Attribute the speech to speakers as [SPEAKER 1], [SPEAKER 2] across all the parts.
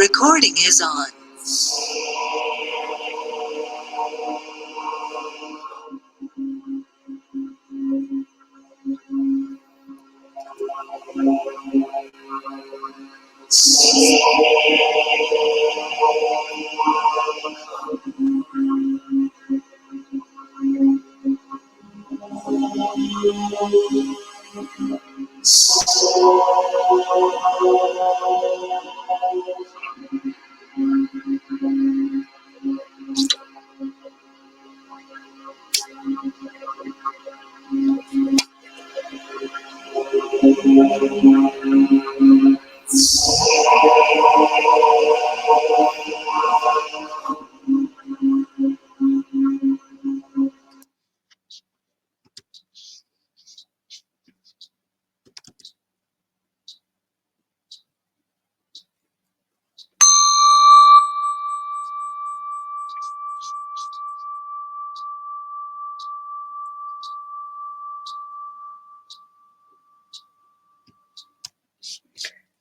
[SPEAKER 1] Recording is on.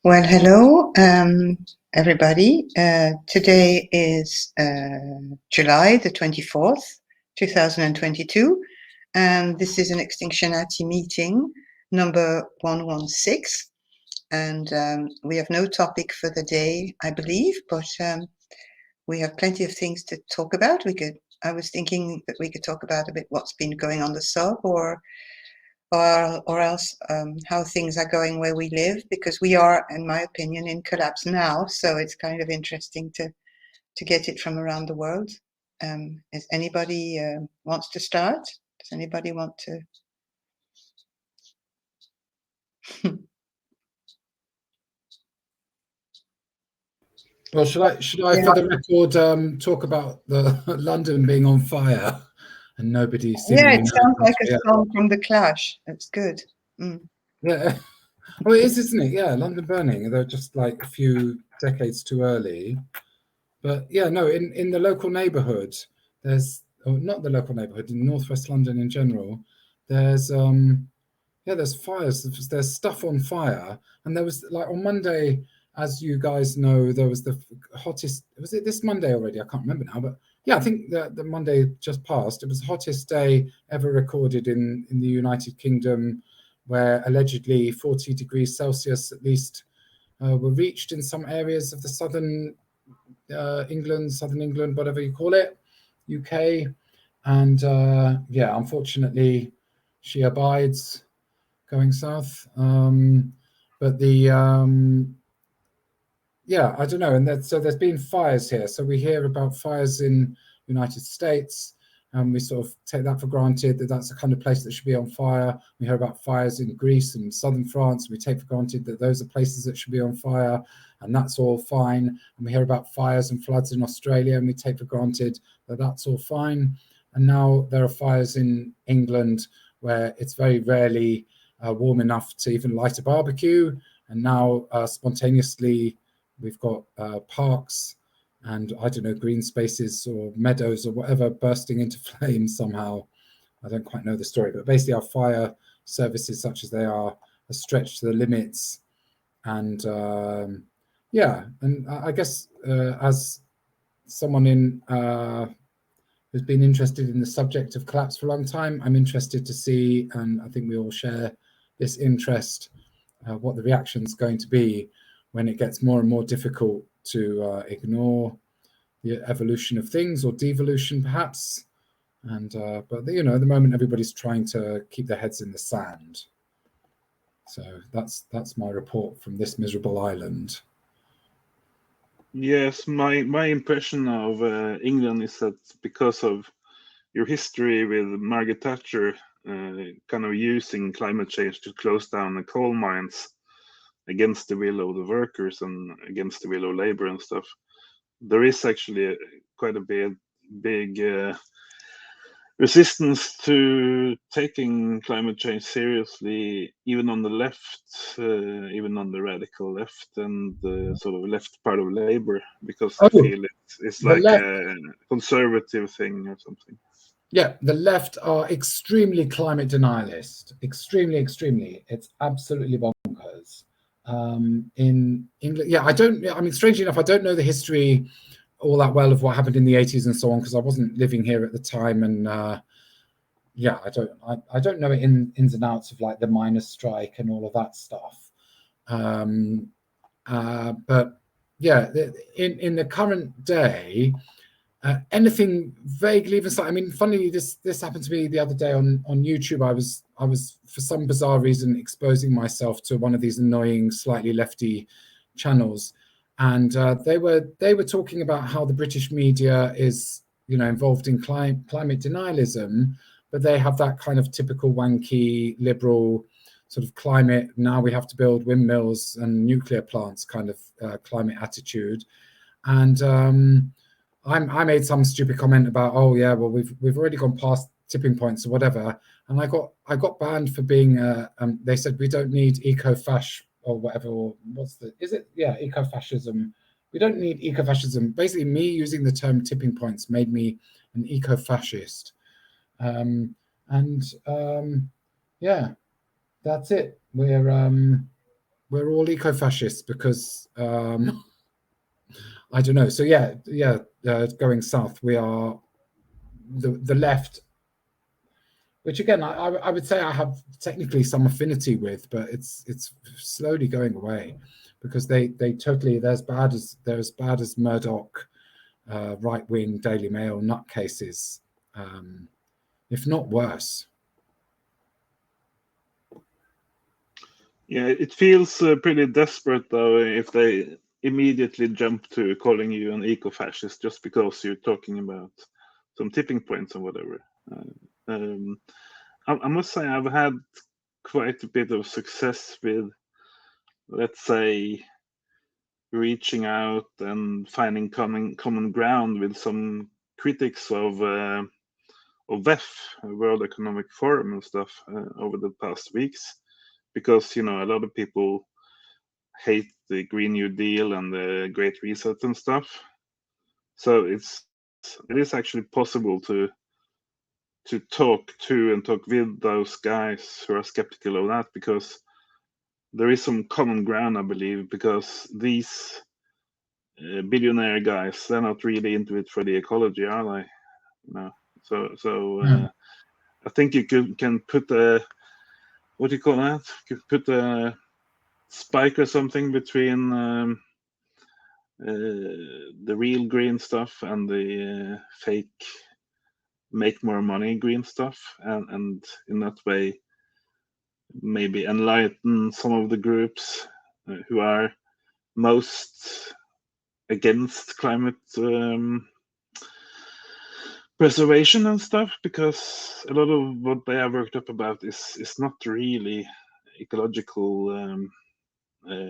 [SPEAKER 2] Well, hello, everybody. Today is July the 24th, 2022, and this is an Extinctionati meeting number 116. And we have no topic for the day, I believe, but we have plenty of things to talk about. I was thinking that we could talk about a bit what's been going on the sub, or else how things are going where we live, because we are, in my opinion, in collapse now. So it's kind of interesting to get it from around the world. Is anybody wants to start? Does anybody want to?
[SPEAKER 3] Well, should I for the record talk about the London being on fire and nobody seemingly
[SPEAKER 2] Yeah, it sounds like a song from The Clash. That's good.
[SPEAKER 3] Yeah, well, it is, isn't it? Yeah, London burning. They're just like a few decades too early. But yeah, no, in the local neighbourhood, there's not the local neighbourhood, in northwest London in general, there's there's fires. There's stuff on fire, and there was, like, on Monday, as you guys know, there was the hottest. Was it this Monday already? I can't remember now, but yeah, I think the Monday just passed. It was the hottest day ever recorded in the United Kingdom, where allegedly 40 degrees Celsius at least were reached in some areas of the southern England, whatever you call it, UK. And yeah, unfortunately, she abides going south. But the yeah, I don't know. And so there's been fires here. So we hear about fires in United States, and we sort of take that for granted, that that's the kind of place that should be on fire. We hear about fires in Greece and southern France. We take for granted that those are places that should be on fire, and that's all fine. And we hear about fires and floods in Australia, and we take for granted that that's all fine. And now there are fires in England where it's very rarely warm enough to even light a barbecue. And now spontaneously, we've got parks and, I don't know, green spaces or meadows or whatever bursting into flames somehow. I don't quite know the story, but basically our fire services, such as they are stretched to the limits. And yeah, and I guess as someone who's been interested in the subject of collapse for a long time, I'm interested to see, and I think we all share this interest, what the reaction's going to be when it gets more and more difficult to ignore the evolution of things, or devolution perhaps. And but you know, at the moment everybody's trying to keep their heads in the sand. So that's my report from this miserable island.
[SPEAKER 4] Yes, my impression of England is that because of your history with Margaret Thatcher kind of using climate change to close down the coal mines against the will of the workers and against the will of labor and stuff, there is actually quite a big resistance to taking climate change seriously, even on the left, even on the radical left and the sort of left part of labor, because they feel it's like a conservative thing or something.
[SPEAKER 3] Yeah, the left are extremely climate denialist, extremely. It's absolutely bonkers. in England. Yeah, I mean, strangely enough, I don't know the history all that well of what happened in the 80s and so on, because I wasn't living here at the time. And yeah, I don't know it ins and outs of like the miners' strike and all of that stuff. But yeah, in the current day, anything vaguely even I mean, funnily, this happened to me the other day on YouTube. I was for some bizarre reason exposing myself to one of these annoying, slightly lefty channels, and they were talking about how the British media is, you know, involved in climate denialism, but they have that kind of typical wanky liberal sort of climate. Now we have to build windmills and nuclear plants kind of climate attitude, and I made some stupid comment about, oh yeah, well we've already gone past tipping points or whatever, and I got banned for being. They said we don't need eco-fash or whatever. Or eco-fascism. We don't need eco-fascism. Basically, me using the term tipping points made me an eco-fascist, yeah, that's it. We're all eco-fascists because. I don't know. So yeah, going south, we are the left, which again I would say I have technically some affinity with, but it's slowly going away because they totally they're as bad as Murdoch, right wing Daily Mail nutcases, if not worse.
[SPEAKER 4] Yeah, it feels pretty desperate though if they immediately jump to calling you an eco-fascist just because you're talking about some tipping points or whatever. I must say I've had quite a bit of success with, let's say, reaching out and finding common ground with some critics of WEF, World Economic Forum and stuff, over the past weeks, because a lot of people hate the Green New Deal and the Great Reset and stuff. So it is actually possible to talk to and talk with those guys who are skeptical of that, because there is some common ground, I believe, because these billionaire guys, they're not really into it for the ecology, are they? I think you can put a, what do you call that? You could put a spike or something between the real green stuff and the fake make more money green stuff, and in that way maybe enlighten some of the groups who are most against climate preservation and stuff, because a lot of what they are worked up about is not really ecological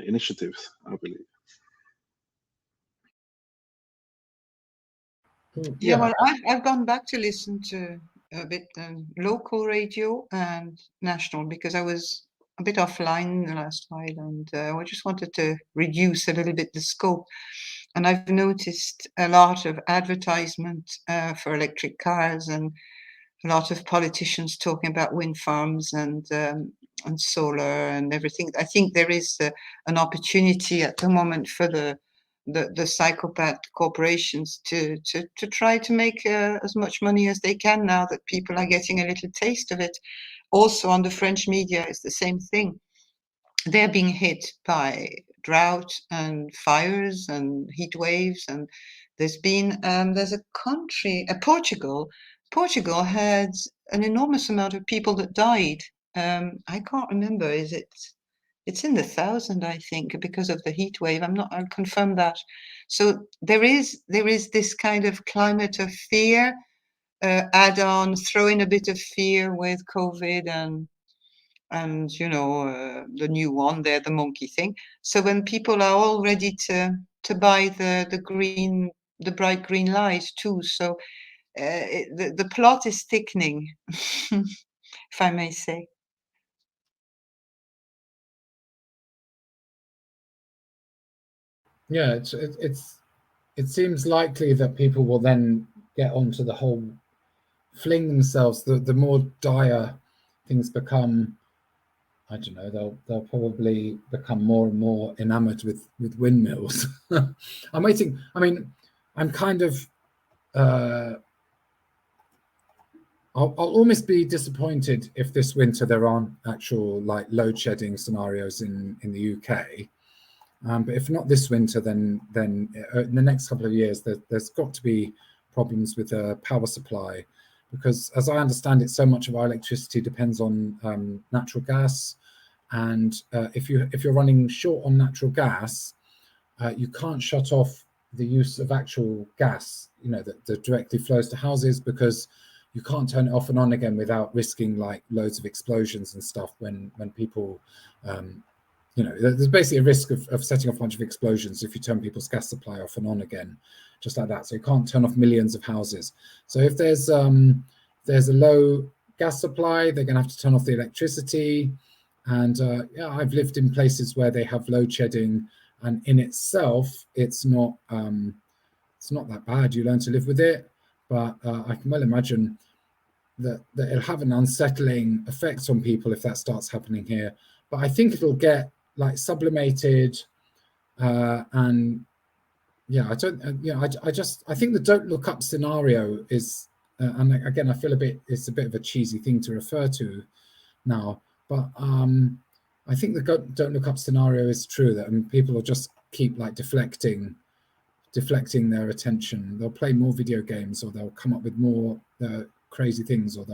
[SPEAKER 4] initiatives, I believe.
[SPEAKER 2] Yeah, well, I've gone back to listen to a bit local radio and national, because I was a bit offline the last while, and I just wanted to reduce a little bit the scope. And I've noticed a lot of advertisement for electric cars, and a lot of politicians talking about wind farms and solar and everything. I think there is an opportunity at the moment for the psychopath corporations to try to make as much money as they can, now that people are getting a little taste of it. Also on the French media, it's the same thing. They're being hit by drought and fires and heat waves, and there's a country, Portugal had an enormous amount of people that died. I can't remember, it's in the thousand, I think, because of the heat wave. I'll confirm that. So there is this kind of climate of fear, add on, throw in a bit of fear with COVID and the new one there, the monkey thing. So when people are all ready to buy the bright green light too. So the plot is thickening, if I may say.
[SPEAKER 3] Yeah, it seems likely that people will then get onto the whole fling themselves. The more dire things become, I don't know, they'll probably become more and more enamored with windmills. I'm waiting. I mean, I'm kind of I'll almost be disappointed if this winter there aren't actual like load shedding scenarios in the UK. But if not this winter, then in the next couple of years, there's got to be problems with the power supply, because as I understand it, so much of our electricity depends on natural gas, and if you're running short on natural gas, you can't shut off the use of actual gas, you know, that directly flows to houses, because you can't turn it off and on again without risking like loads of explosions and stuff when people you know, there's basically a risk of setting off a bunch of explosions if you turn people's gas supply off and on again, just like that. So you can't turn off millions of houses. So if there's a low gas supply, they're going to have to turn off the electricity. And yeah, I've lived in places where they have load shedding, and in itself, it's not that bad. You learn to live with it, but I can well imagine that it'll have an unsettling effect on people if that starts happening here. But I think it'll get like sublimated, and yeah, I don't, I think the don't look up scenario is, and again, I feel it's a bit of a cheesy thing to refer to now, but I think the don't look up scenario is true, that people will just keep like deflecting their attention. They'll play more video games, or they'll come up with more crazy things, or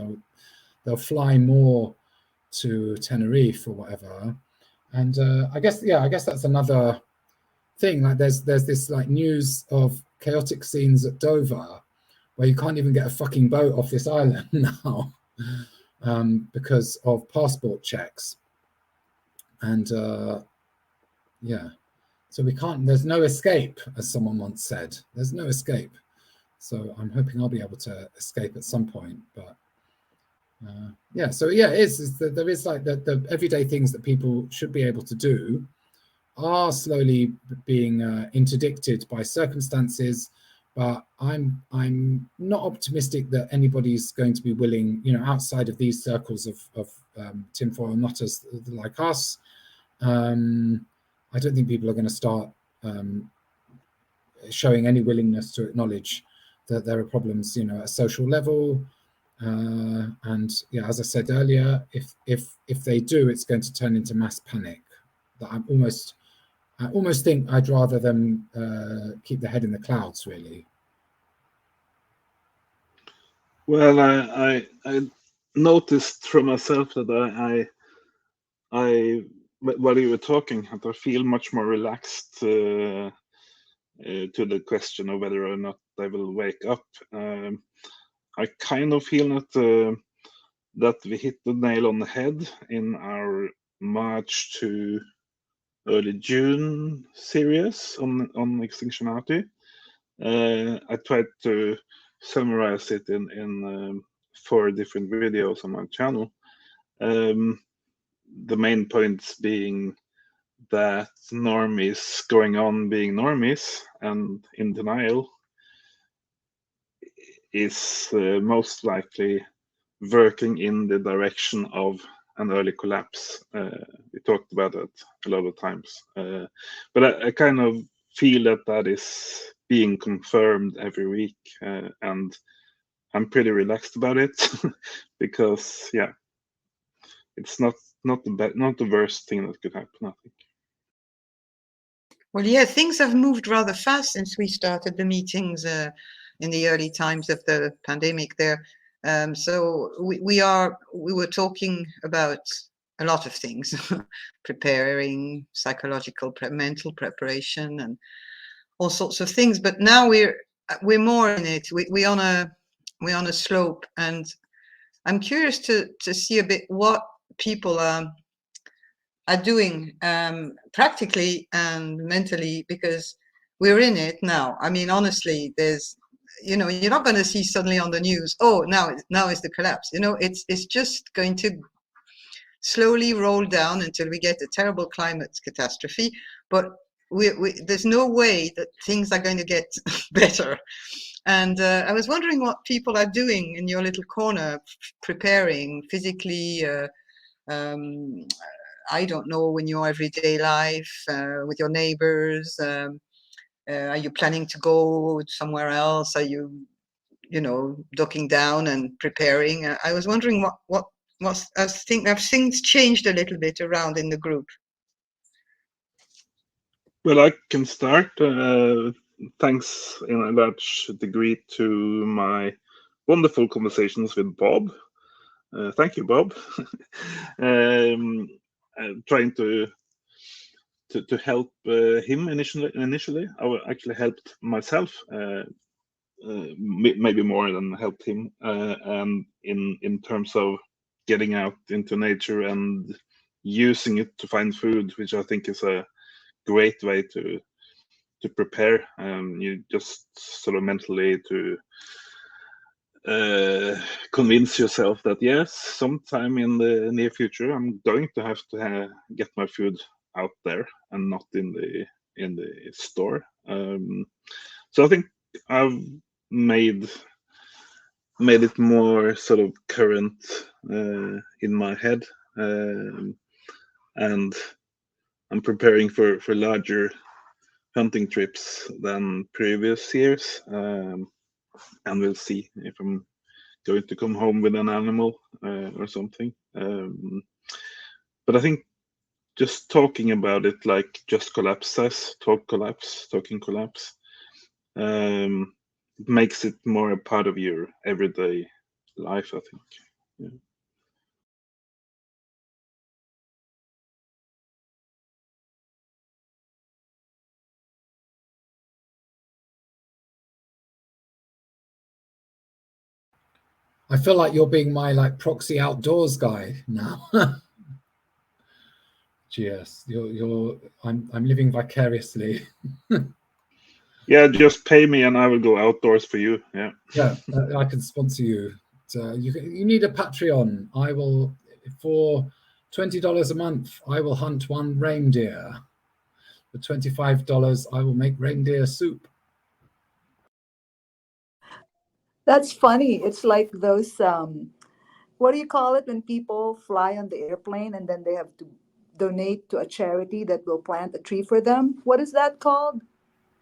[SPEAKER 3] they'll fly more to Tenerife or whatever. And I guess that's another thing. Like there's this like news of chaotic scenes at Dover where you can't even get a fucking boat off this island now because of passport checks. And yeah, so we can't, there's no escape, as someone once said. There's no escape. So I'm hoping I'll be able to escape at some point. But yeah, so yeah, there is like the everyday things that people should be able to do are slowly being interdicted by circumstances. But I'm not optimistic that anybody's going to be willing, you know, outside of these circles of tinfoil nutters like us. I don't think people are going to start showing any willingness to acknowledge that there are problems, you know, at a social level. And yeah, as I said earlier, if they do, it's going to turn into mass panic. That I almost think I'd rather them keep their head in the clouds, really.
[SPEAKER 4] Well, I noticed for myself that I while you were talking, I feel much more relaxed to the question of whether or not I will wake up. I kind of feel that we hit the nail on the head in our March to early June series on Extinctionati. I tried to summarize it in 4 different videos on my channel. The main points being that normies going on being normies and in denial is most likely working in the direction of an early collapse. We talked about that a lot of times. But I kind of feel that is being confirmed every week, and I'm pretty relaxed about it because, yeah, it's not the worst thing that could happen, I think.
[SPEAKER 2] Well, yeah, things have moved rather fast since we started the meetings in the early times of the pandemic there. So we were talking about a lot of things, preparing psychological, mental preparation, and all sorts of things. But now we're more in it. We're on a slope, and I'm curious to see a bit what people are doing practically and mentally, because we're in it now. I mean, honestly, there's, you know, you're not going to see suddenly on the news, oh, now is the collapse. You know, it's just going to slowly roll down until we get a terrible climate catastrophe. But there's no way that things are going to get better. And I was wondering what people are doing in your little corner, preparing physically, I don't know, in your everyday life with your neighbors? Are you planning to go somewhere else? Are you, ducking down and preparing? I was wondering have things changed a little bit around in the group?
[SPEAKER 4] Well, I can start. Thanks in a large degree to my wonderful conversations with Bob. Thank you, Bob. Trying to help him initially. I actually helped myself, maybe more than helped him, and in terms of getting out into nature and using it to find food, which I think is a great way to prepare. You just sort of mentally to convince yourself that yes, sometime in the near future I'm going to have to get my food out there and not in the store. So I think I've made it more sort of current in my head, and I'm preparing for larger hunting trips than previous years, and we'll see if I'm going to come home with an animal or something. But I think just talking about it, like Just Collapse says, talking collapse, it makes it more a part of your everyday life, I think. Yeah.
[SPEAKER 3] I feel like you're being my like proxy outdoors guy now. GS, I'm living vicariously.
[SPEAKER 4] Yeah, just pay me and I will go outdoors for you. Yeah.
[SPEAKER 3] Yeah, I can sponsor you. You need a Patreon. I will, for $20 a month, I will hunt one reindeer. For $25, I will make reindeer soup.
[SPEAKER 1] That's funny. It's like those, what do you call it when people fly on the airplane and then they have to donate to a charity that will plant a tree for them? What is that called?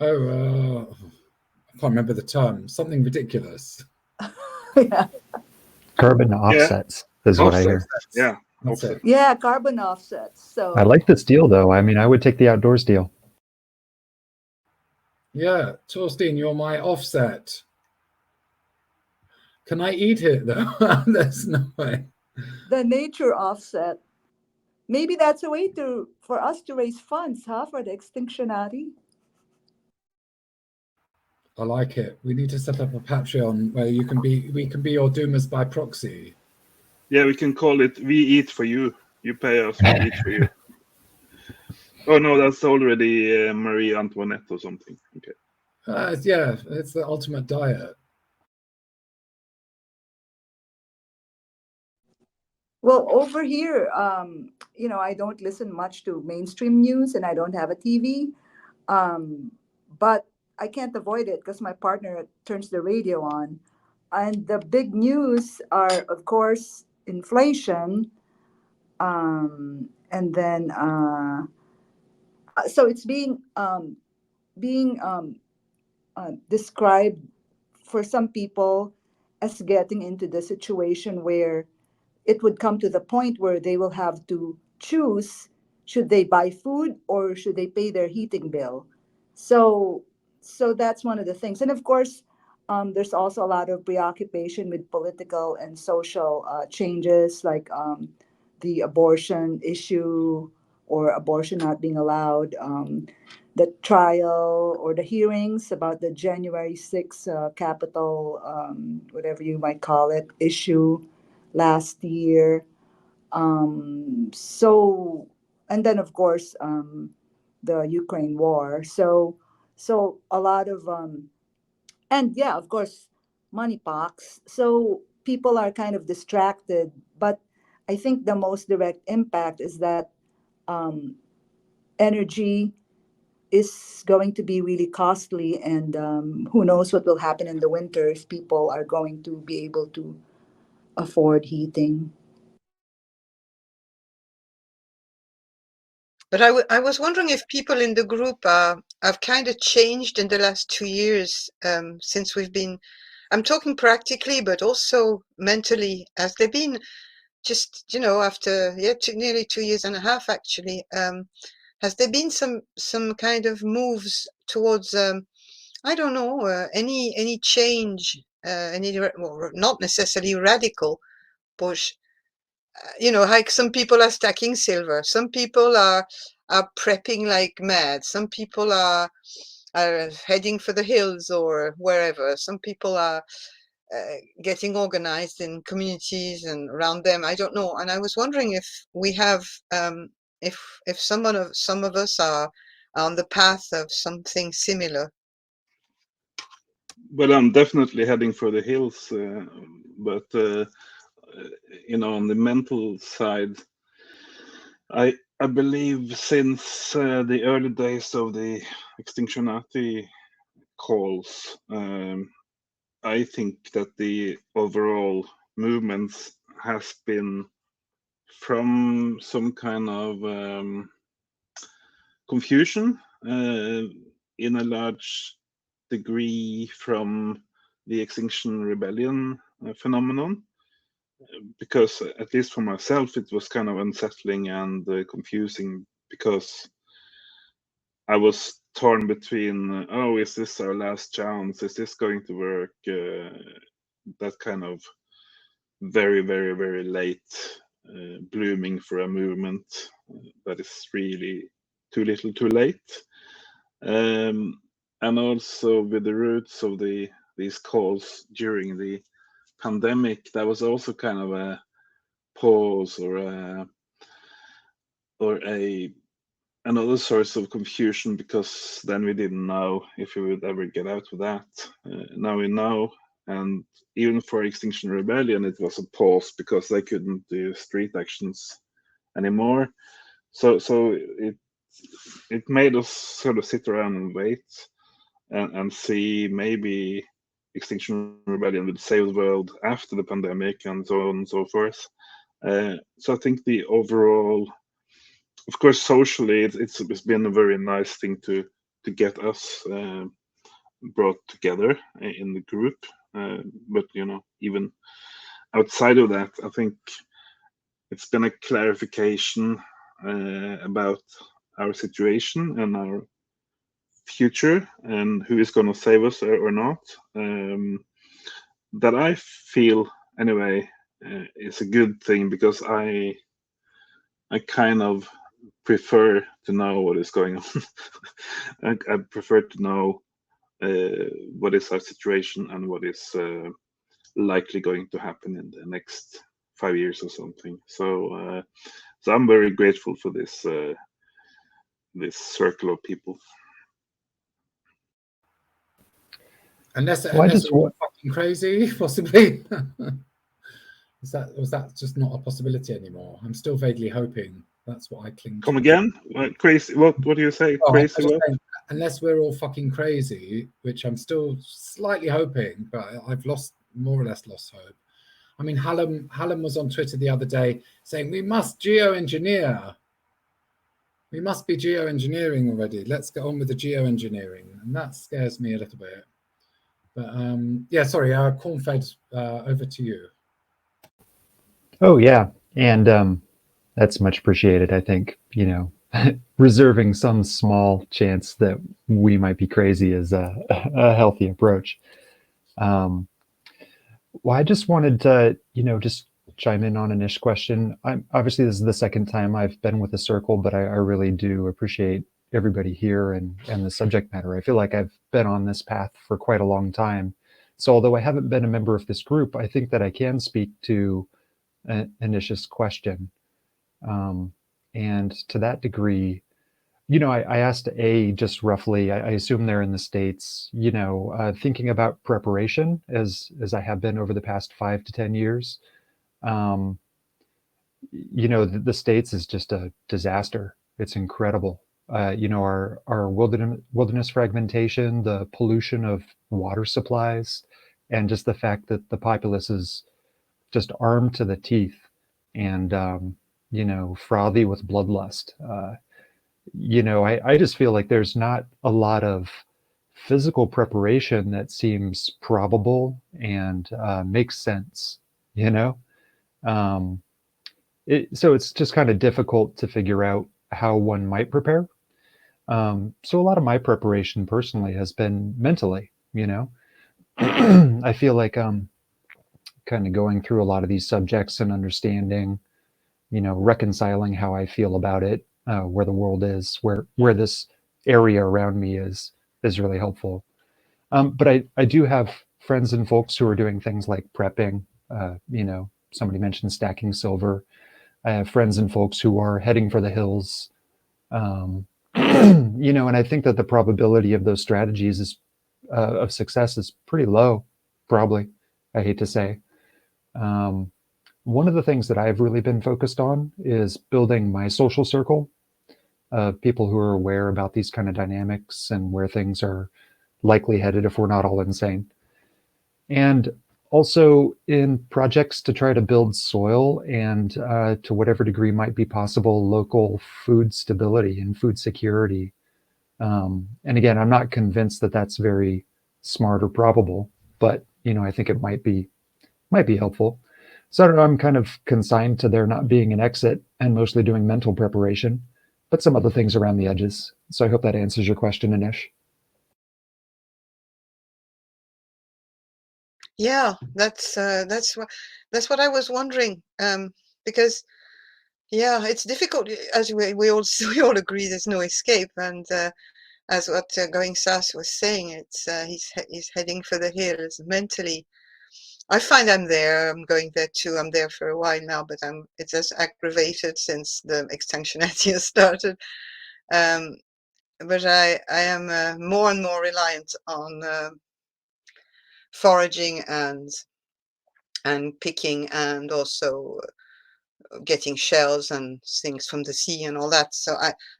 [SPEAKER 3] Oh, I can't remember the term. Something ridiculous.
[SPEAKER 1] Yeah.
[SPEAKER 5] Carbon offsets is what I hear.
[SPEAKER 4] Yeah,
[SPEAKER 3] That's it.
[SPEAKER 1] Yeah, carbon offsets. So
[SPEAKER 5] I like this deal, though. I mean, I would take the outdoors deal.
[SPEAKER 3] Yeah, Torstein, you're my offset. Can I eat it though? There's no way.
[SPEAKER 1] the nature offset. Maybe that's a way for us to raise funds, huh, for the Extinctionati.
[SPEAKER 3] I like it. We need to set up a Patreon where we can be your doomers by proxy.
[SPEAKER 4] Yeah, we can call it "We Eat for You." You pay us, we eat for you. Oh no, that's already Marie Antoinette or something. Okay.
[SPEAKER 3] Yeah, it's the ultimate diet.
[SPEAKER 1] Well, over here, I don't listen much to mainstream news and I don't have a TV. But I can't avoid it because my partner turns the radio on. And the big news are, of course, inflation. And then, so it's being described for some people as getting into the situation where it would come to the point where they will have to choose, should they buy food or should they pay their heating bill. So so that's one of the things. And of course, there's also a lot of preoccupation with political and social changes, like the abortion issue or abortion not being allowed, the trial or the hearings about the January 6th Capitol, whatever you might call it, issue last year. So, and then of course, the Ukraine war. So a lot of, and yeah, of course, money pox. So people are kind of distracted. But I think the most direct impact is that um, energy is going to be really costly, and who knows what will happen in the winter if people are going to be able to afford heating.
[SPEAKER 2] But I was wondering if people in the group have kind of changed in the last 2 years since we've been. I'm talking practically, but also mentally. Has there been just after nearly 2 years and a half actually? Has there been some kind of moves towards I don't know any change? Well, not necessarily radical, but like some people are stacking silver, some people are prepping like mad, some people are heading for the hills or wherever, some people are getting organized in communities and around them. I don't know, and I was wondering if we have if some of us are on the path of something similar.
[SPEAKER 4] Well, I'm definitely heading for the hills, but on the mental side, I believe since the early days of the Extinctionati calls, I think that the overall movements has been from some kind of confusion, in a large degree from the Extinction Rebellion phenomenon, because at least for myself it was kind of unsettling and confusing, because I was torn between, oh, is this our last chance? Is this going to work? That kind of very, very, very late blooming for a movement that is really too little too late. And also with the roots of these calls during the pandemic, that was also kind of a pause or another source of confusion, because then we didn't know if we would ever get out of that. Now we know, and even for Extinction Rebellion, it was a pause because they couldn't do street actions anymore. So it made us sort of sit around and wait and see maybe Extinction Rebellion would save the world after the pandemic and so on and so forth. So I think the overall, of course, socially, it's been a very nice thing to get us brought together in the group. But even outside of that, I think it's been a clarification about our situation and our future and who is going to save us or not. That I feel anyway is a good thing, because I kind of prefer to know what is going on. I prefer to know what is our situation and what is likely going to happen in the next 5 years or something. So I'm very grateful for this circle of people.
[SPEAKER 3] Unless
[SPEAKER 5] Well,
[SPEAKER 3] we're fucking crazy, possibly. Was that just not a possibility anymore? I'm still vaguely hoping. That's what I cling to.
[SPEAKER 4] Come again? What, crazy? What do you say?
[SPEAKER 3] Oh,
[SPEAKER 4] crazy what?
[SPEAKER 3] saying, unless we're all fucking crazy, which I'm still slightly hoping, but I've more or less lost hope. I mean, Hallam was on Twitter the other day saying we must geoengineer. We must be geoengineering already. Let's get on with the geoengineering, and that scares me a little bit. But yeah, sorry, Cornfed, over to you.
[SPEAKER 5] Oh yeah, and that's much appreciated. I think reserving some small chance that we might be crazy is a healthy approach. Well, I just wanted to just chime in on Anish's question. Obviously this is the second time I've been with the circle, but I really do appreciate everybody here and the subject matter. I feel like I've been on this path for quite a long time. So although I haven't been a member of this group, I think that I can speak to Anish's question. And to that degree, I asked just roughly, I assume they're in the States, thinking about preparation as I have been over the past 5 to 10 years. The States is just a disaster. It's incredible. Our wilderness fragmentation, the pollution of water supplies, and just the fact that the populace is just armed to the teeth and frothy with bloodlust. I just feel like there's not a lot of physical preparation that seems probable and makes sense, you know? Um, so it's just kind of difficult to figure out how one might prepare. So a lot of my preparation personally has been mentally. I feel like kind of going through a lot of these subjects and understanding, reconciling how I feel about it, where the world is, where this area around me is really helpful. But I do have friends and folks who are doing things like prepping. Somebody mentioned stacking silver. I have friends and folks who are heading for the hills. Um, and I think that the probability of those strategies of success is pretty low, probably. I hate to say. Um, One of the things that I've really been focused on is building my social circle of people who are aware about these kind of dynamics and where things are likely headed if we're not all insane. And also in projects to try to build soil and to whatever degree might be possible, local food stability and food security. And again, I'm not convinced that that's very smart or probable, but I think it might be helpful. So I don't know, I'm kind of consigned to there not being an exit and mostly doing mental preparation, but some other things around the edges. So I hope that answers your question, Anish.
[SPEAKER 2] Yeah, that's what I was wondering. Because yeah, it's difficult. As we all we all agree, there's no escape. And as what Going South was saying, it's he's heading for the hills mentally. I find I'm there. I'm going there too. I'm there for a while now, but it's as aggravated since the Extinctionati has started. Um, but I am more and more reliant on foraging and picking, and also getting shells and things from the sea and all that. So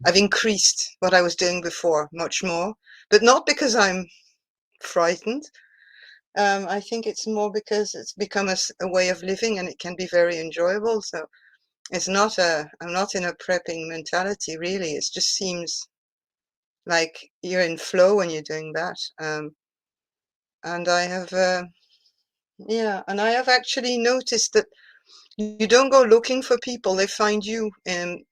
[SPEAKER 2] I've increased what I was doing before much more, but not because I'm frightened. I think it's more because it's become a way of living, and it can be very enjoyable. So I'm not in a prepping mentality really. It just seems like you're in flow when you're doing that. And I have, yeah, and I have actually noticed that you don't go looking for people, they find you. In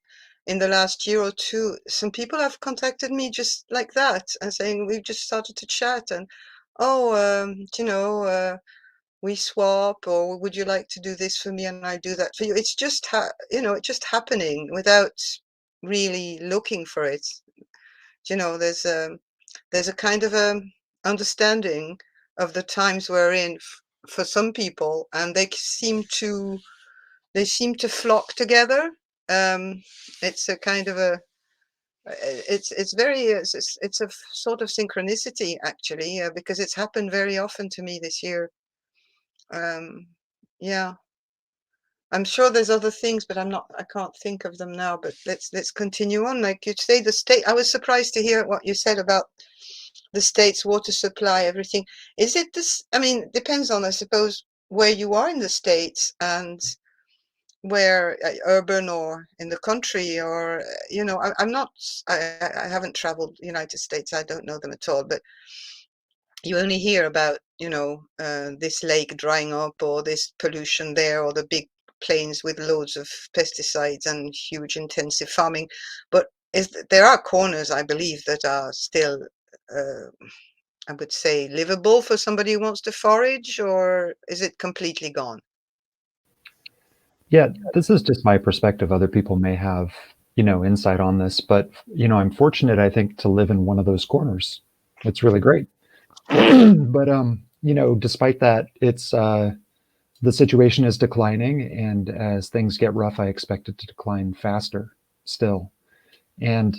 [SPEAKER 2] the last year or two, some people have contacted me just like that and saying, we've just started to chat, and oh, we swap, or would you like to do this for me and I do that for you. It's just it's just happening without really looking for it. There's a kind of understanding of the times we're in for some people, and they seem to flock together. It's a kind of a it's very it's a sort of synchronicity actually, because it's happened very often to me this year. um yeah, I'm sure there's other things, but I can't think of them now. But let's continue on. Like you say, the state, I was surprised to hear what you said about the state's water supply, everything. Is it this? I mean, it depends on, I suppose, where you are in the states, and where urban or in the country, or I'm not, I haven't traveled United States, I don't know them at all, but you only hear about this lake drying up, or this pollution there, or the big plains with loads of pesticides and huge intensive farming. But there are corners, I believe, that are still uh, I would say livable for somebody who wants to forage, or is it completely gone?
[SPEAKER 5] Yeah, this is just my perspective. Other people may have, insight on this, but, I'm fortunate, I think, to live in one of those corners. It's really great. But, despite that, the situation is declining. And as things get rough, I expect it to decline faster still. And,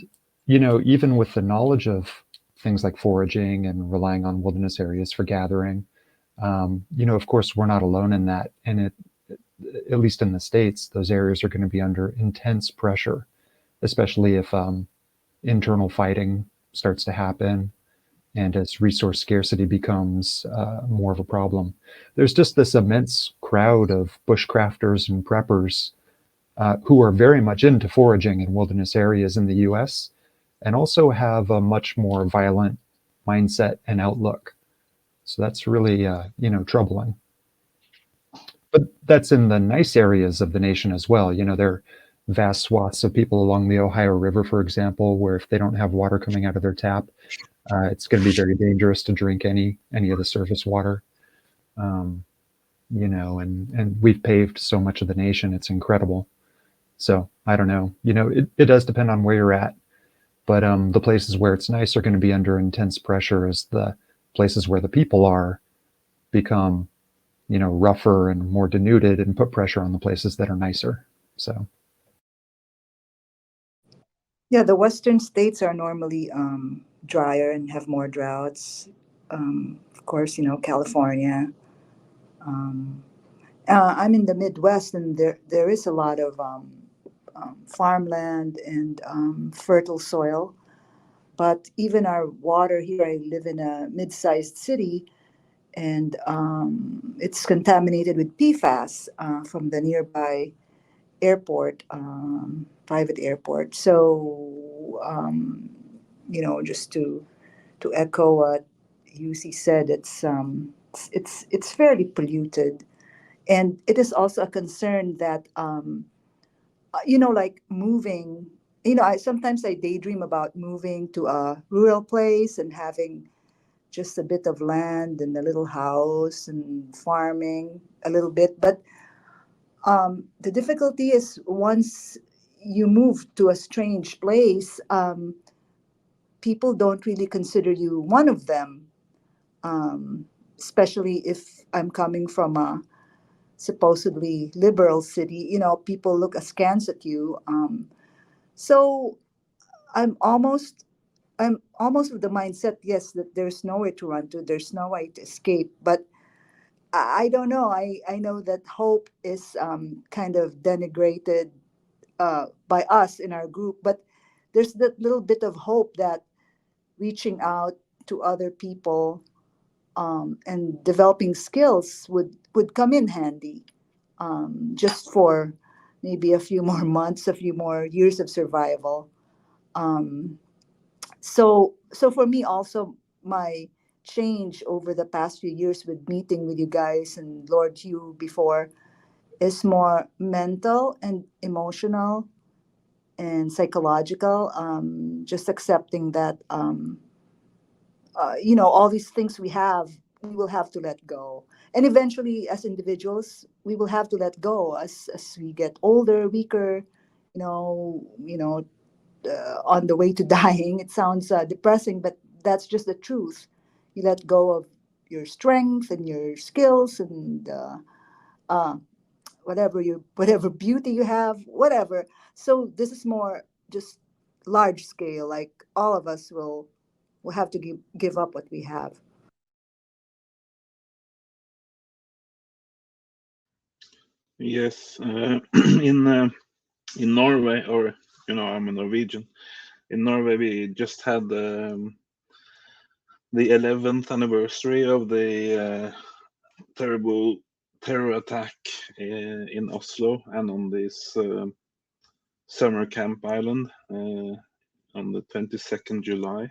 [SPEAKER 5] even with the knowledge of things like foraging and relying on wilderness areas for gathering, of course, we're not alone in that. And at least in the States, those areas are going to be under intense pressure, especially if internal fighting starts to happen and as resource scarcity becomes more of a problem. There's just this immense crowd of bushcrafters and preppers who are very much into foraging in wilderness areas in the US. and also have a much more violent mindset and outlook. So that's really, troubling. But that's in the nice areas of the nation as well. There are vast swaths of people along the Ohio River, for example, where if they don't have water coming out of their tap, it's going to be very dangerous to drink any of the surface water. Um, and we've paved so much of the nation; it's incredible. So I don't know. It does depend on where you're at, but the places where it's nice are going to be under intense pressure as the places where the people are become, rougher and more denuded and put pressure on the places that are nicer. So
[SPEAKER 1] Yeah, the western states are normally drier and have more droughts. Of course, California. Um, I'm in the Midwest, and there is a lot of farmland and fertile soil. But even our water here, I live in a mid-sized city, and it's contaminated with PFAS from the nearby airport, private airport. So, just to echo what UC said, it's fairly polluted, and it is also a concern that like moving. I sometimes I daydream about moving to a rural place and having just a bit of land and a little house and farming a little bit. But the difficulty is once you move to a strange place, people don't really consider you one of them, especially if I'm coming from a supposedly liberal city. People look askance at you. So I'm almost I'm almost of the mindset, yes, that there's nowhere to run to, there's no way to escape. But I don't know. I know that hope is kind of denigrated by us in our group, but there's that little bit of hope that reaching out to other people and developing skills would come in handy, just for maybe a few more months, a few more years of survival. Um, so for me also, my change over the past few years with meeting with you guys and Lord Hugh before is more mental and emotional and psychological. Just accepting that all these things we will have to let go, and eventually as individuals we will have to let go as we get older, weaker, on the way to dying. It sounds depressing, but that's just the truth. You let go of your strength and your skills and uh, whatever beauty you have, whatever. So this is more just large scale. Like all of us will have to give up what we have.
[SPEAKER 4] Yes, in Norway, or I'm a Norwegian. In Norway, we just had the 11th anniversary of the terrible terror attack in Oslo and on this summer camp island on the 22nd July.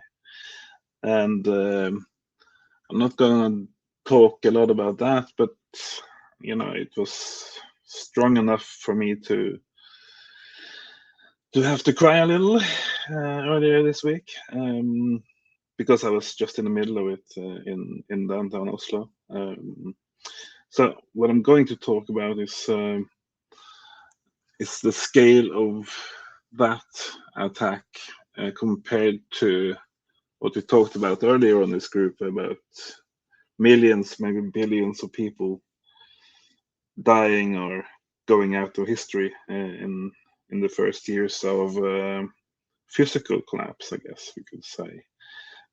[SPEAKER 4] And I'm not going to talk a lot about that, but it was strong enough for me to have to cry a little earlier this week, because I was just in the middle of it in downtown Oslo. So what I'm going to talk about is the scale of that attack compared to what we talked about earlier on this group, about millions, maybe billions of people dying or going out of history in the first years of physical collapse, I guess we could say.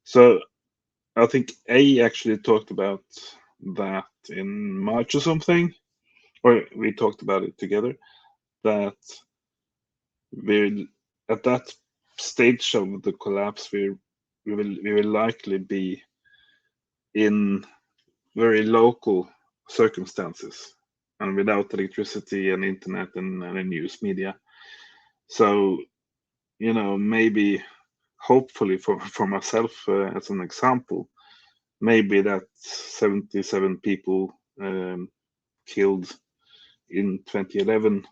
[SPEAKER 4] So I think A actually talked about that in March or something, or we talked about it together, that we're at that stage of the collapse, we will likely be in very local circumstances and without electricity and internet and news media. So maybe hopefully for myself as an example, maybe that 77 people killed in 2011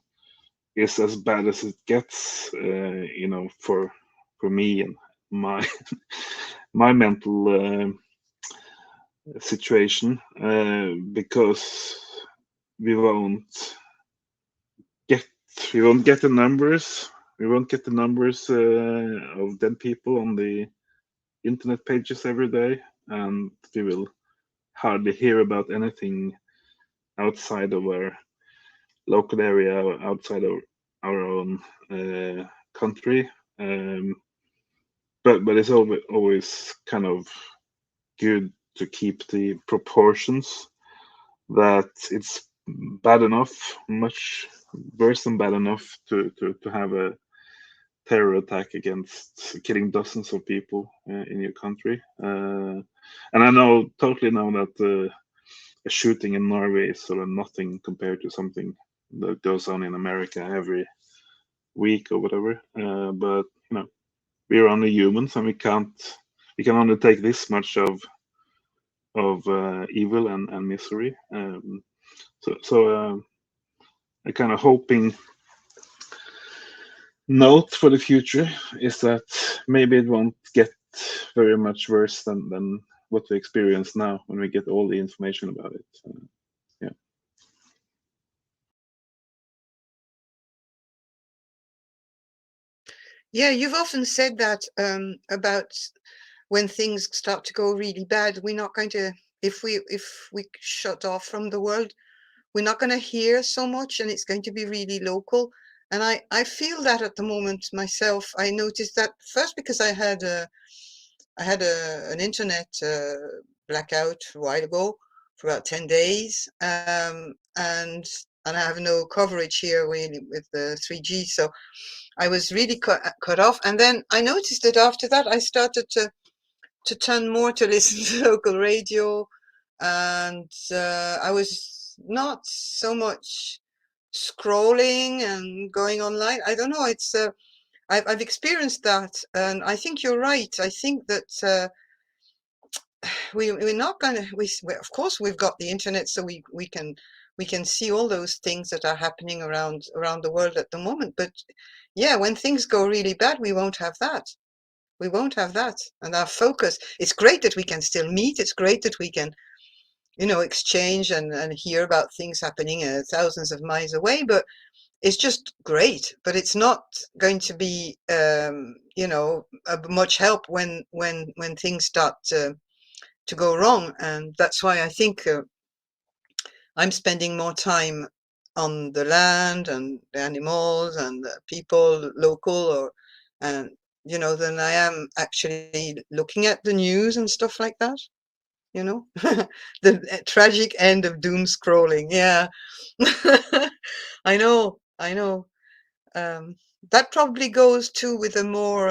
[SPEAKER 4] is as bad as it gets, for me and my my mental situation, because we won't get we won't get the numbers. We won't get the numbers of dead people on the internet pages every day, and we will hardly hear about anything outside of our local area, outside of our own country. Um, but it's always kind of good to keep the proportions, that it's bad enough, much worse than bad enough to have a terror attack against killing dozens of people in your country. And I totally know that a shooting in Norway is sort of nothing compared to something that goes on in America every week or whatever. But we're only humans, and we can only take this much of evil and misery. So a kind of hoping note for the future is that maybe it won't get very much worse than what we experience now when we get all the information about it. Yeah.
[SPEAKER 2] Yeah, you've often said that about when things start to go really bad, we're not going to, if we shut off from the world, we're not going to hear so much, and it's going to be really local. And I feel that at the moment myself. I noticed that first because I had an internet blackout a while ago for about 10 days, and I have no coverage here really with the 3G, so I was really cut off. And then I noticed that after that I started to turn more to listen to local radio, and I was not so much scrolling and going online. I don't know. It's I've experienced that, and I think you're right. I think that we're not gonna. Of course we've got the internet, so we can see all those things that are happening around the world at the moment. But yeah, when things go really bad, we won't have that. We won't have that, and our focus. It's great that we can still meet. It's great that we can, exchange and hear about things happening thousands of miles away. But it's just great. But it's not going to be, much help when things start to go wrong. And that's why I think I'm spending more time on the land and the animals and the people local, and than I am actually looking at the news and stuff like that. You know, the tragic end of doom scrolling. Yeah, I know. Um, that probably goes too with a more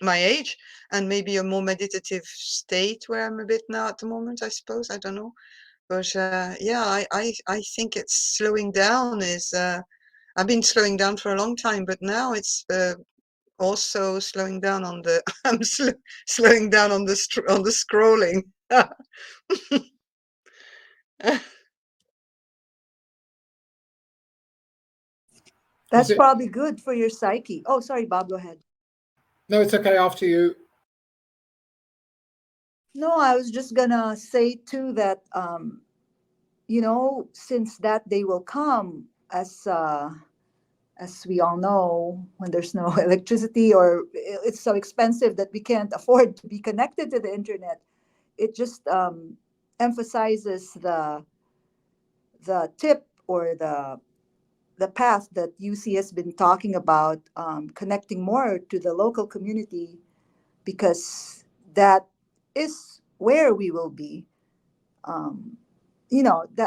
[SPEAKER 2] my age and maybe a more meditative state where I'm a bit now at the moment. I suppose I don't know, but yeah, I think it's slowing down. I've been slowing down for a long time, but now it's also slowing down on the slowing down on the scrolling.
[SPEAKER 3] Is
[SPEAKER 1] That's
[SPEAKER 3] it?
[SPEAKER 1] probably good for your psyche. Oh, sorry, Bob, go ahead.
[SPEAKER 3] No, it's okay. After you.
[SPEAKER 1] No, I was just gonna say too that since that day will come, as we all know, when there's no electricity or it's so expensive that we can't afford to be connected to the internet, it just emphasizes the tip or the path that UC has been talking about, connecting more to the local community, because that is where we will be. Um,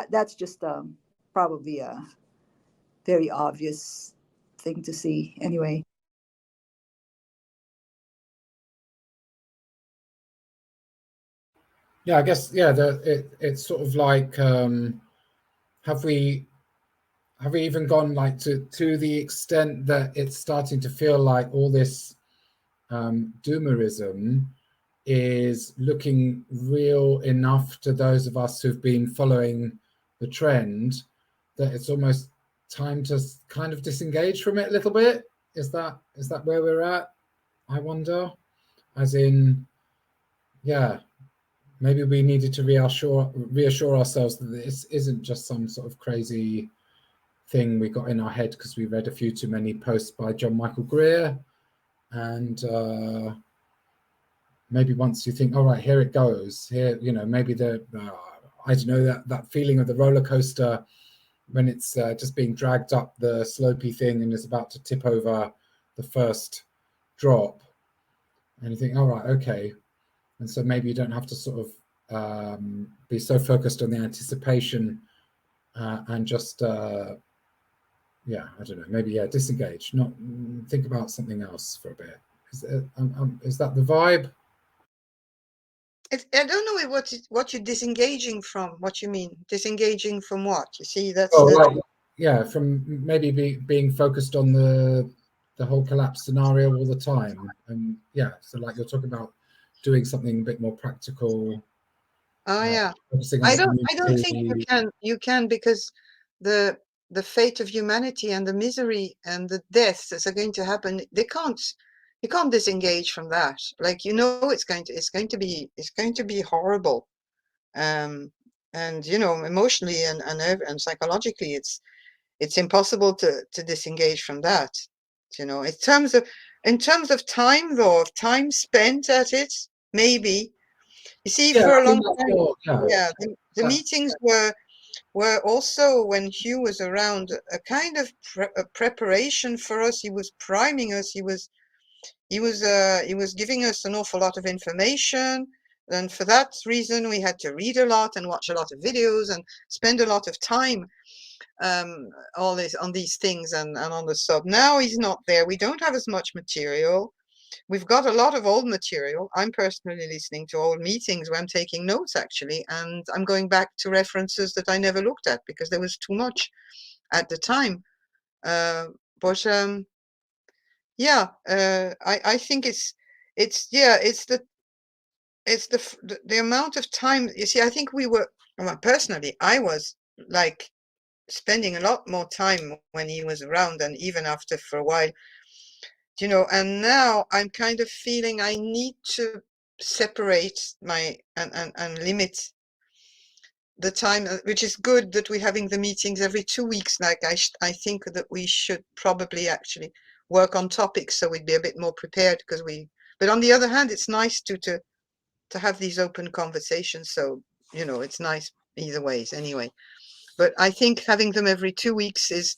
[SPEAKER 1] that's just probably a very obvious thing to see anyway.
[SPEAKER 3] Yeah, I guess. Yeah, it's sort of like, have we even gone like to the extent that it's starting to feel like all this doomerism is looking real enough to those of us who've been following the trend that it's almost time to kind of disengage from it a little bit. Is that where we're at? I wonder. As in, yeah, maybe we needed to reassure ourselves that this isn't just some sort of crazy thing we got in our head because we read a few too many posts by John Michael Greer, and maybe once you think, all right, here it goes, here, you know, maybe I don't know, that feeling of the roller coaster when it's just being dragged up the slopey thing and is about to tip over the first drop, and you think, all right, okay, and so maybe you don't have to sort of be so focused on the anticipation and just yeah, I don't know, maybe disengage, not think about something else for a bit. Is that the vibe?
[SPEAKER 2] I don't know what you're disengaging from. What you mean? Disengaging from what? You see, that's
[SPEAKER 3] Oh,
[SPEAKER 2] the.
[SPEAKER 3] right. Yeah, from maybe being focused on the whole collapse scenario all the time, and yeah, so like you're talking about doing something a bit more practical.
[SPEAKER 2] Oh yeah.
[SPEAKER 3] Focusing on
[SPEAKER 2] I
[SPEAKER 3] the
[SPEAKER 2] don't think
[SPEAKER 3] community.
[SPEAKER 2] you can because the fate of humanity and the misery and the deaths that are going to happen, you can't disengage from that. Like, you know, it's going to be horrible. And you know, emotionally and psychologically, it's impossible to disengage from that. You know, in terms of time, though, of time spent at it, maybe. You see,
[SPEAKER 3] Yeah,
[SPEAKER 2] for a
[SPEAKER 3] I think
[SPEAKER 2] long
[SPEAKER 3] that's
[SPEAKER 2] time,
[SPEAKER 3] what, yeah.
[SPEAKER 2] yeah, the meetings were also, when Hugh was around, a kind of a preparation for us. He was priming us. He was giving us an awful lot of information, and for that reason, we had to read a lot and watch a lot of videos and spend a lot of time all this on these things and on the sub. Now he's not there. We don't have as much material. We've got a lot of old material. I'm personally listening to old meetings where I'm taking notes, actually, and I'm going back to references that I never looked at because there was too much at the time. But yeah, I think it's the amount of time. You see, I think well, personally, I was like spending a lot more time when he was around and even after for a while, you know, and now I'm kind of feeling I need to separate my and limit the time, which is good that we're having the meetings every 2 weeks. Like I think that we should probably actually work on topics so we'd be a bit more prepared because but on the other hand, it's nice to have these open conversations. So, you know, it's nice either ways anyway. But I think having them every 2 weeks is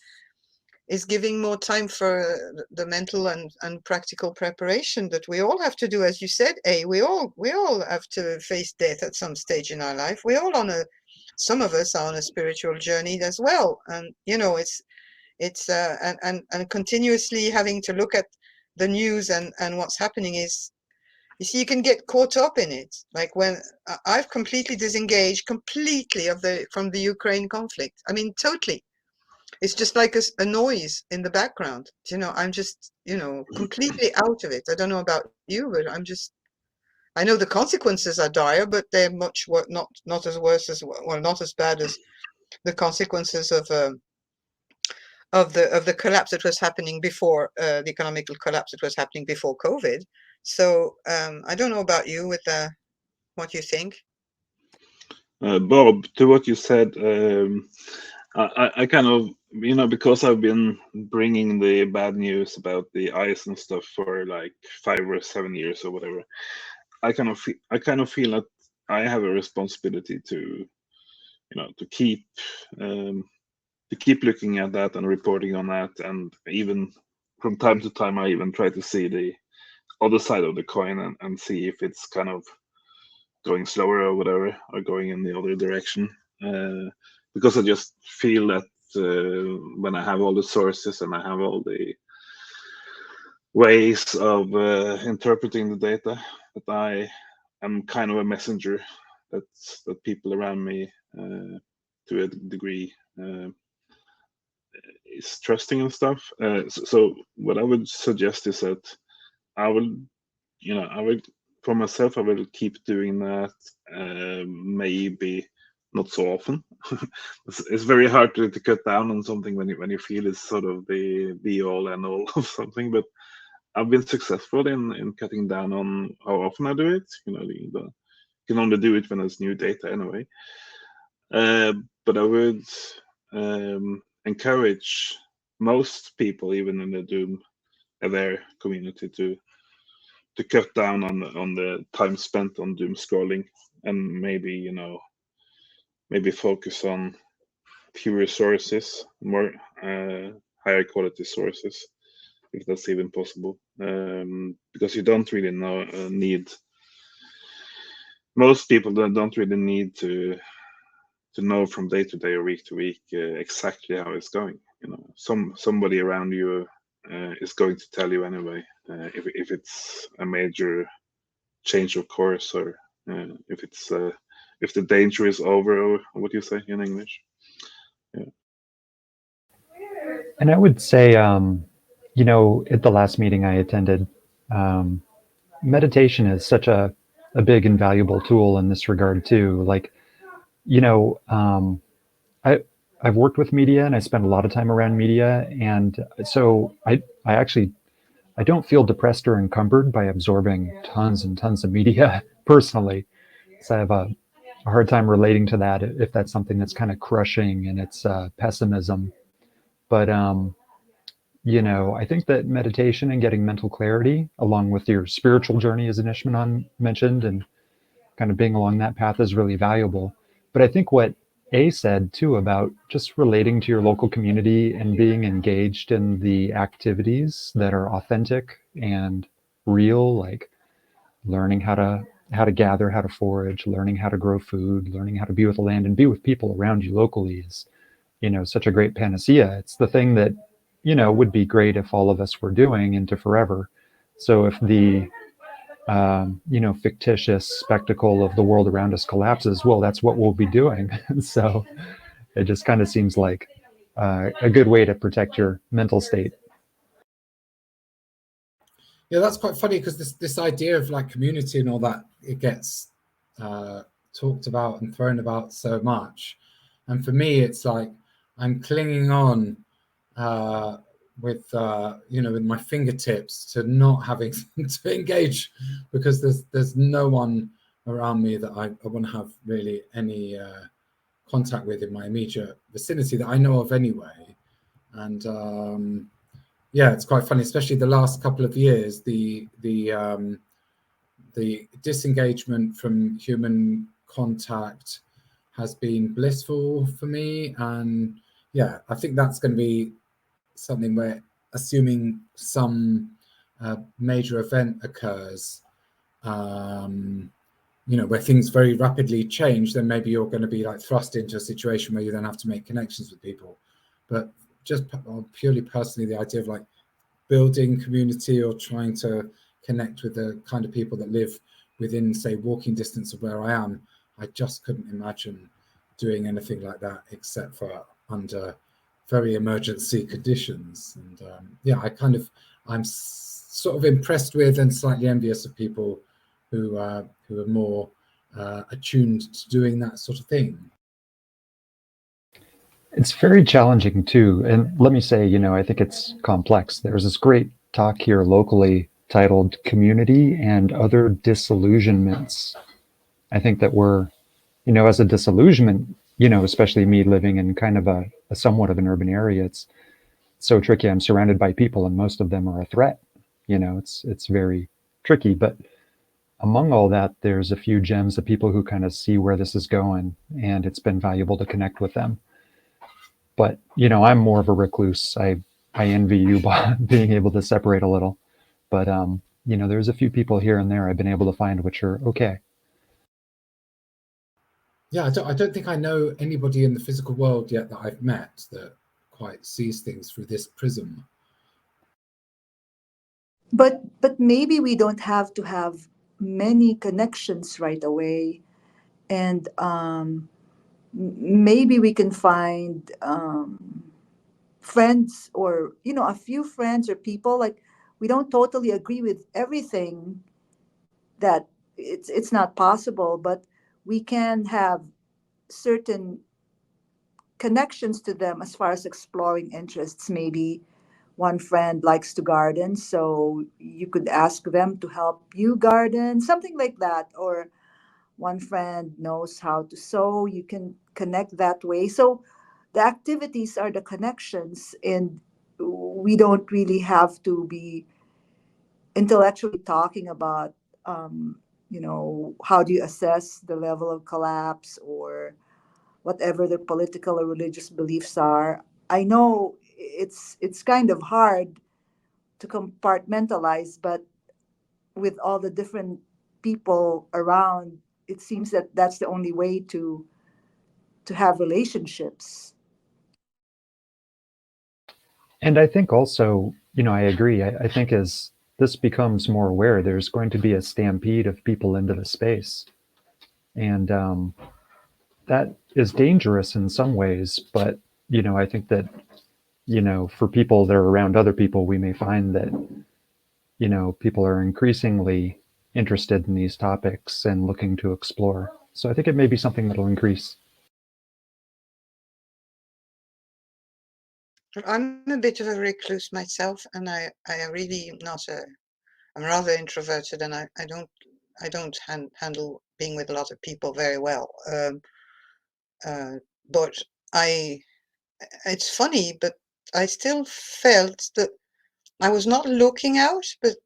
[SPEAKER 2] giving more time for the mental and practical preparation that we all have to do. As you said, we all have to face death at some stage in our life. We're all some of us are on a spiritual journey as well. And, you know, it's and continuously having to look at the news and what's happening is, you see, you can get caught up in it. Like when I've completely disengaged completely from the Ukraine conflict. I mean, totally. It's just like a noise in the background. You know, I'm just, you know, completely out of it. I don't know about you, but I know the consequences are dire, but they're not as worse as, well, not as bad as the consequences of the collapse that was happening before, the economical collapse that was happening before COVID. So I don't know about you with what you think.
[SPEAKER 4] Bob, to what you said, I kind of, you know, because I've been bringing the bad news about the ice and stuff for like 5 or 7 years or whatever. I kind of feel that I have a responsibility to, you know, to keep looking at that and reporting on that, and even from time to time, I even try to see the other side of the coin and see if it's kind of going slower or whatever, or going in the other direction. Because I just feel that when I have all the sources and I have all the ways of interpreting the data, that I am kind of a messenger that people around me, to a degree, is trusting and stuff. So what I would suggest is that I will I would, for myself, I will keep doing that. Maybe not so often. It's very hard to cut down on something when you feel it's sort of the be all and all of something. But I've been successful in cutting down on how often I do it. You can only do it when there's new data anyway. Uh, but I would encourage most people, even in the Doom aware community, to cut down on the time spent on doom scrolling, and maybe focus on fewer sources, more higher quality sources, if that's even possible. Because you don't really need, most people don't really need to know from day to day or week to week exactly how it's going. Somebody around you is going to tell you anyway, if it's a major change of course, or if the danger is over, or what do you say in English? Yeah.
[SPEAKER 5] And I would say, at the last meeting I attended, um, meditation is such a big and valuable tool in this regard too. Like, you know, um, I I've worked with media and I spend a lot of time around media, and so I actually I don't feel depressed or encumbered by absorbing tons and tons of media personally. So I have a hard time relating to that if that's something that's kind of crushing and it's pessimism. But I think that meditation and getting mental clarity, along with your spiritual journey, as Anishmanan mentioned, and kind of being along that path is really valuable. But I think what A said too about just relating to your local community and being engaged in the activities that are authentic and real, like learning how to gather, how to forage, learning how to grow food, learning how to be with the land and be with people around you locally is, such a great panacea. It's the thing that, would be great if all of us were doing into forever. So if the fictitious spectacle of the world around us collapses, well, that's what we'll be doing. So it just kind of seems like a good way to protect your mental state.
[SPEAKER 3] Yeah, that's quite funny because this idea of like community and all that, it gets talked about and thrown about so much, and for me, it's like I'm clinging on with with my fingertips to not having to engage, because there's no one around me that I want to have really any contact with in my immediate vicinity that I know of anyway, and yeah, it's quite funny, especially the last couple of years. The disengagement from human contact has been blissful for me, and yeah, I think that's going to be something where, assuming some major event occurs, where things very rapidly change, then maybe you're going to be like thrust into a situation where you then have to make connections with people. But just purely personally, the idea of like building community or trying to connect with the kind of people that live within, say, walking distance of where I am, I just couldn't imagine doing anything like that except for under very emergency conditions. And yeah, I'm sort of impressed with and slightly envious of people who are more attuned to doing that sort of thing.
[SPEAKER 5] It's very challenging too. And let me say, I think it's complex. There's this great talk here locally titled Community and Other Disillusionments. I think that we're, as a disillusionment, especially me living in kind of a somewhat of an urban area, it's so tricky. I'm surrounded by people and most of them are a threat. It's very tricky. But among all that, there's a few gems of people who kind of see where this is going, and it's been valuable to connect with them. But I'm more of a recluse. I envy you by being able to separate a little. But there's a few people here and there I've been able to find which are okay.
[SPEAKER 3] Yeah, I don't think I know anybody in the physical world yet that I've met that quite sees things through this prism.
[SPEAKER 1] But maybe we don't have to have many connections right away, and maybe we can find friends, or a few friends or people, like we don't totally agree with everything, that it's not possible, but we can have certain connections to them as far as exploring interests. Maybe one friend likes to garden, so you could ask them to help you garden, something like that. Or one friend knows how to sew, you can connect that way. So the activities are the connections, and we don't really have to be intellectually talking about, how do you assess the level of collapse or whatever their political or religious beliefs are. I know it's kind of hard to compartmentalize, but with all the different people around, it seems that that's the only way to have relationships.
[SPEAKER 5] And I think also, I agree. I think as this becomes more aware, there's going to be a stampede of people into the space. And that is dangerous in some ways. But, I think that, for people that are around other people, we may find that, people are increasingly interested in these topics and looking to explore. So I think it may be something that'll increase.
[SPEAKER 2] I'm a bit of a recluse myself, and I really not a. I'm rather introverted, and I don't handle being with a lot of people very well. Uh, but I, it's funny, but I still felt that I was not looking out, but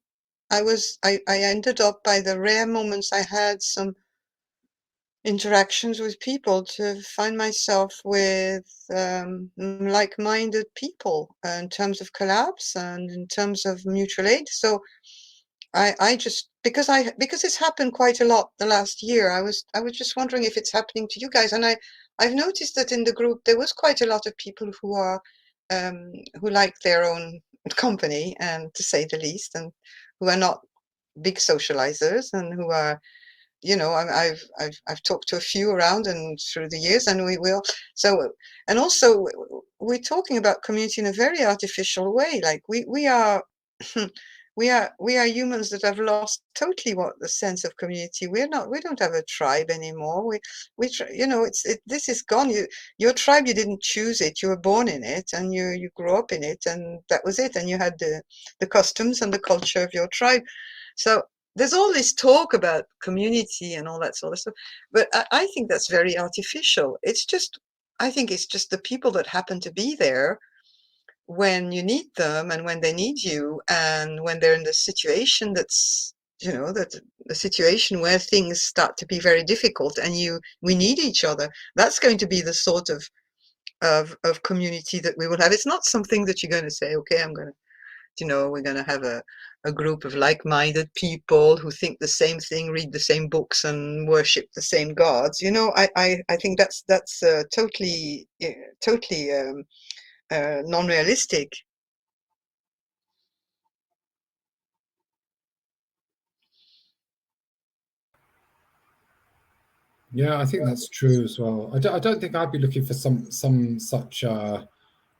[SPEAKER 2] I ended up by the rare moments I had some interactions with people to find myself with like-minded people in terms of collapse and in terms of mutual aid. So I just because it's happened quite a lot the last year. I was just wondering if it's happening to you guys, and I've noticed that in the group there was quite a lot of people who are who like their own company, and to say the least, and who are not big socializers, and who are I've talked to a few around and through the years, and we will. So, and also we're talking about community in a very artificial way. Like we are, we are humans that have lost totally what the sense of community. We don't have a tribe anymore. This is gone. Your tribe, you didn't choose it. You were born in it, and you grew up in it, and that was it. And you had the customs and the culture of your tribe. So there's all this talk about community and all that sort of stuff, but I think that's very artificial. I think it's just the people that happen to be there when you need them and when they need you, and when they're in the situation that the situation where things start to be very difficult and we need each other. That's going to be the sort of community that we will have. It's not something that you're going to say, okay, we're going to have a group of like-minded people who think the same thing, read the same books, and worship the same gods. I think that's totally non-realistic.
[SPEAKER 3] Yeah, I think that's true as well. I don't think I'd be looking for some such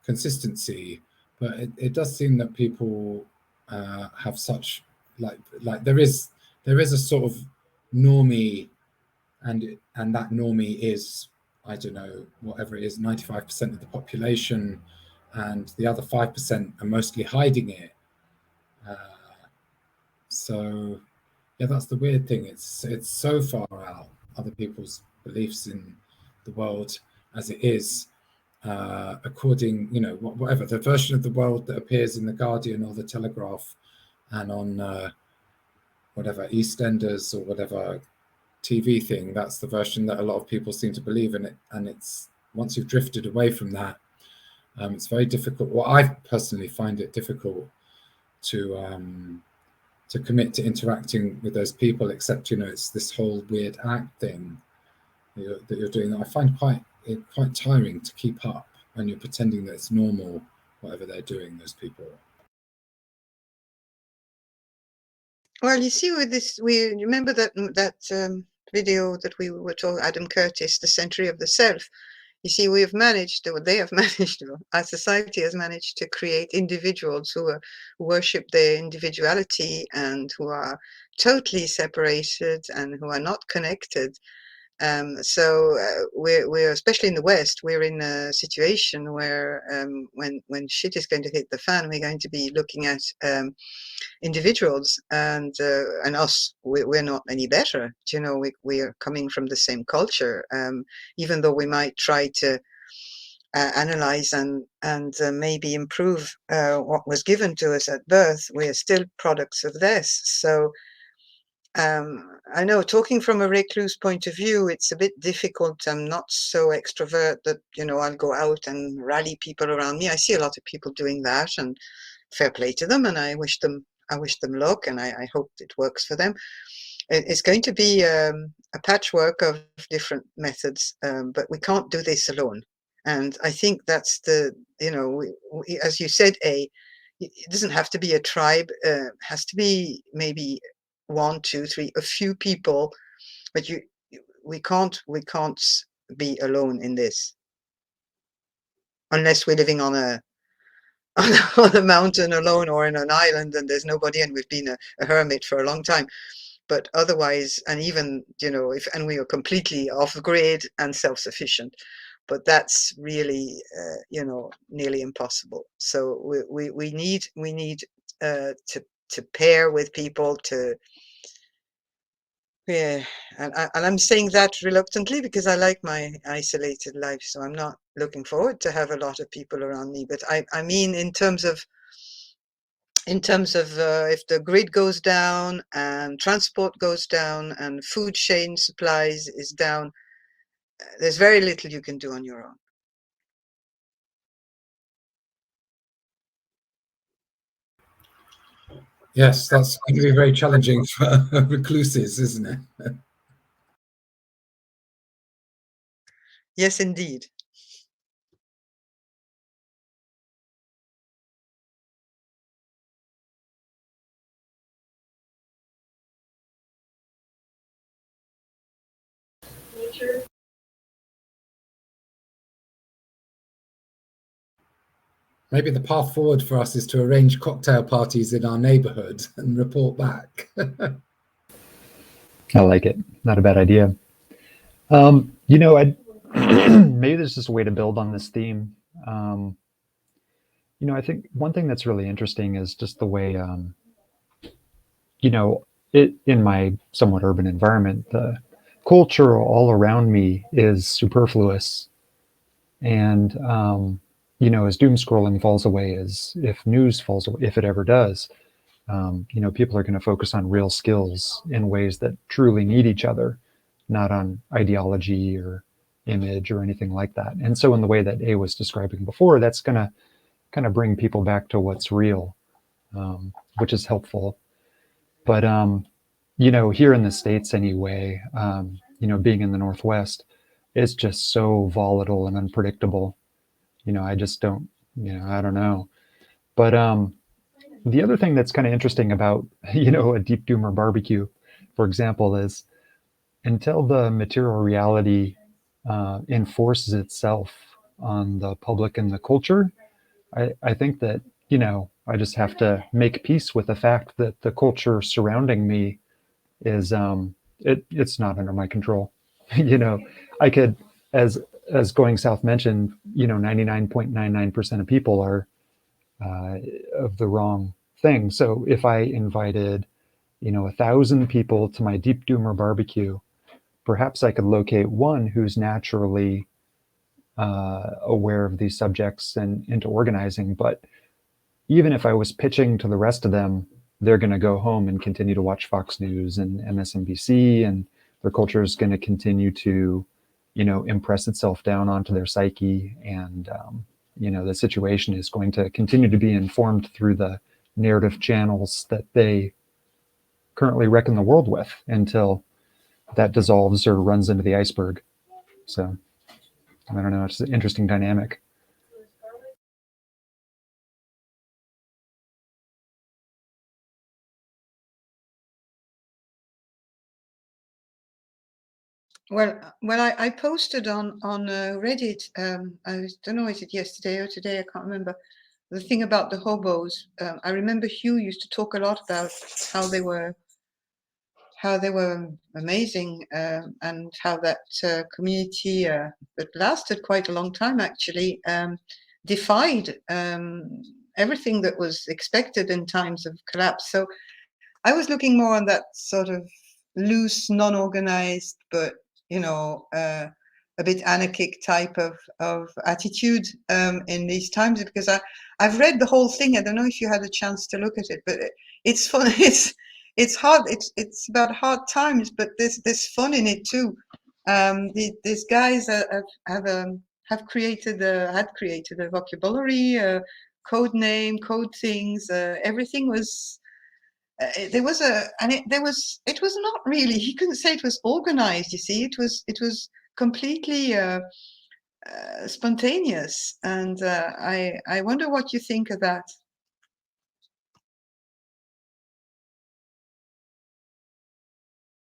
[SPEAKER 3] consistency, but it does seem that people have such like there is a sort of normie, and that normie is, I don't know, whatever it is, 95% of the population, and the other 5% are mostly hiding it. Uh, so yeah, that's the weird thing. It's so far out other people's beliefs in the world as it is, according, whatever the version of the world that appears in the Guardian or the Telegraph, and on whatever EastEnders or whatever TV thing. That's the version that a lot of people seem to believe in it, and it's once you've drifted away from that, it's very difficult. Well, I personally find it difficult to commit to interacting with those people, except it's this whole weird act thing that you're doing that I find quite tiring to keep up when you're pretending that it's normal, whatever they're doing, those people.
[SPEAKER 2] Well, you see, with this, we remember that video that we were talking, Adam Curtis, The Century of the Self. You see, we have managed, or they have managed, or our society has managed to create individuals who worship their individuality and who are totally separated and who are not connected. So we're especially in the West, we're in a situation where when shit is going to hit the fan, we're going to be looking at individuals, and us. We're not any better. You know, we are coming from the same culture, even though we might try to analyze and maybe improve what was given to us at birth. We are still products of this. So I know, talking from a recluse point of view, it's a bit difficult. I'm not so extrovert that, you know, I'll go out and rally people around me. I see a lot of people doing that, and fair play to them, and I wish them luck, and I hope it works for them. It's going to be a patchwork of different methods, but we can't do this alone. And I think that's the, you know, as you said, it doesn't have to be a tribe. Has to be maybe one, two, three, a few people, but we can't be alone in this unless we're living on a on a mountain alone or in an island and there's nobody and we've been a hermit for a long time. But otherwise, and even, you know, if and we are completely off grid and self-sufficient, but that's really you know, nearly impossible. So we need to pair with people to. Yeah, and I'm saying that reluctantly because I like my isolated life, so I'm not looking forward to have a lot of people around me. But I mean, in terms of if the grid goes down and transport goes down and food chain supplies is down, there's very little you can do on your own.
[SPEAKER 3] Yes, that's going to be very challenging for recluses, isn't it?
[SPEAKER 2] Yes, indeed.
[SPEAKER 3] Maybe the path forward for us is to arrange cocktail parties in our neighborhood and report back.
[SPEAKER 5] I like it. Not a bad idea. You know, maybe there's just a way to build on this theme. You know, I think one thing that's really interesting is just the way, you know, in my somewhat urban environment, the culture all around me is superfluous. And, you know, as doom scrolling falls away, as if news falls away, if it ever does, you know, people are going to focus on real skills in ways that truly need each other, not on ideology or image or anything like that. And so, in the way that A was describing before, that's going to kind of bring people back to what's real, which is helpful. But, you know, here in the States anyway, you know, being in the Northwest, it's just so volatile and unpredictable. You know, I just don't, you know, I don't know. But the other thing that's kind of interesting about, you know, a deep doomer barbecue, for example, is until the material reality enforces itself on the public and the culture, I think that, you know, I just have to make peace with the fact that the culture surrounding me is it's not under my control. You know, I could, as Going South mentioned, you know, 99.99% of people are uh, of the wrong thing. So if I invited, you know, 1,000 people to my deep doomer barbecue, perhaps I could locate one who's naturally aware of these subjects and into organizing. But even if I was pitching to the rest of them, they're going to go home and continue to watch Fox News and MSNBC, and their culture is going to continue to, you know, impress itself down onto their psyche, and you know, the situation is going to continue to be informed through the narrative channels that they currently reckon the world with until that dissolves or runs into the iceberg. So I don't know. It's an interesting dynamic.
[SPEAKER 2] Well, I posted on Reddit. I don't know, is it yesterday or today? I can't remember. The thing about the hobos. I remember Hugh used to talk a lot about how they were amazing, and how that community that lasted quite a long time actually defied everything that was expected in times of collapse. So I was looking more on that sort of loose, non-organized, but a bit anarchic type of attitude in these times, because I've read the whole thing. I don't know if you had a chance to look at it, but it's fun. It's hard. It's about hard times, but there's fun in it too. These guys had created a vocabulary, code name, code things. Everything was. There was it was not really, he couldn't say it was organized, you see. It was completely spontaneous, and I wonder what you think of that.